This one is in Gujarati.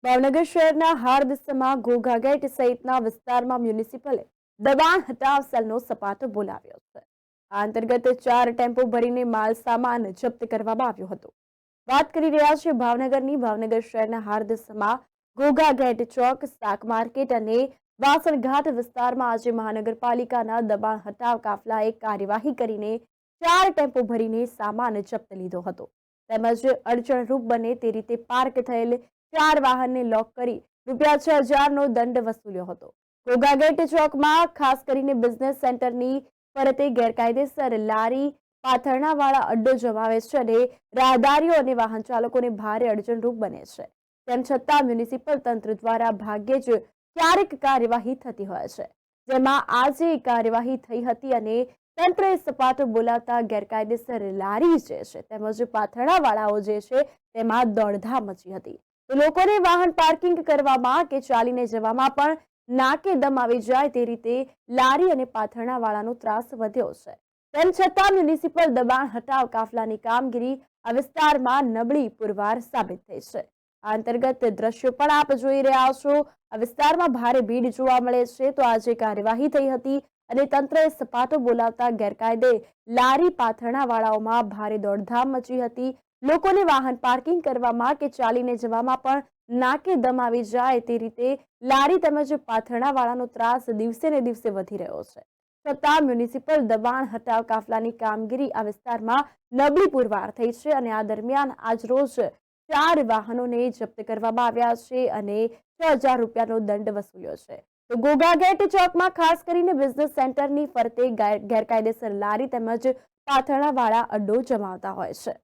ભાવનગર શહેરના હાર્દસમાં ઘોઘા ગેટ સહિતના વિસ્તારમાં મ્યુનિસિપલે દબાણ હટાવ સેલનો સપાટો બોલાવ્યો છે. આ અંતર્ગત 4 ટેમ્પો ભરીને માલ સામાન જપ્ત કરવામાં આવ્યો હતો. વાત કરી રહ્યા છે ભાવનગરની. ભાવનગર શહેરના હાર્દસમાં ઘોઘા ગેટ ચોક, શાક માર્કેટ અને વાસણઘાટ વિસ્તારમાં આજે મહાનગરપાલિકાના દબાણ હટાવ કાફલાએ કાર્યવાહી કરીને 4 ટેમ્પો ભરીને સામાન જપ્ત લીધો હતો. તેમજ અડચણરૂપ બને તે રીતે પાર્ક થયેલ 4 વાહનને લોક કરી ₹6,000નો દંડ વસૂલ્યો હતો. ઘોઘા ગેટ ચોકમાં ખાસ કરીને બિઝનેસ સેન્ટરની ફરતે ગેરકાયદેસર લારી પાથરણાવાળા અડ્ડો જમાવે છે અને રાહદારીઓ અને વાહન ચાલકોને ભારે અડચણરૂપ બને છે. તેમ છતાં મ્યુનિસિપલ તંત્ર દ્વારા ભાગ્યે જ ક્યારેક કાર્યવાહી થતી હોય છે, જેમાં આજે કાર્યવાહી થઈ હતી અને તંત્રએ સપાટો બોલાવતા ગેરકાયદેસર લારી જે છે તેમજ પાથરણાવાળાઓ જે છે તેમાં દોડધામ મચી હતી. તો લોકોને વાહન પાર્કિંગ કરવામાં કે ચાલીને જવામાં પણ નાકે દમ આવી જાય તે રીતે લારી અને પાથરણાવાળાનો ત્રાસ વધ્યો છે. તેમ છતાં મ્યુનિસિપલ દબાણ હટાવ કાફલાની કામગીરી આ વિસ્તારમાં નબળી પુરવાર સાબિત થઈ છે. આ અંતર્ગત દ્રશ્યો પણ આપ જોઈ રહ્યા છો. આ વિસ્તારમાં ભારે ભીડ જોવા મળે છે. તો આજે કાર્યવાહી થઈ હતી અને તંત્રએ સપાટો બોલાવતા ગેરકાયદે લારી પાથરણાવાળાઓમાં ભારે દોડધામ મચી હતી. લોકોને વાહન પાર્કિંગ કરવામાં કે ચાલીને જવામાં પણ નાકે દમ આવી જાય તે રીતે લારી તેમજ પાથરણાવાળાનો ત્રાસ દિવસે ને દિવસે વધી રહ્યો છે. છતાં મ્યુનિસિપલ દબાણ હટાવ કાફલાની કામગીરી આ વિસ્તારમાં નબળી પુરવાર થઈ છે અને આ દરમિયાન આજરોજ 4 વાહનોને જપ્ત કરવામાં આવ્યા છે અને ₹6,000નો દંડ વસૂલ્યો છે. તો ઘોઘા ગેટ ચોકમાં ખાસ કરીને બિઝનેસ સેન્ટરની ફરતે ગેરકાયદેસર લારી તેમજ પાથરણાવાળા અડ્ડો જમાવતા હોય છે.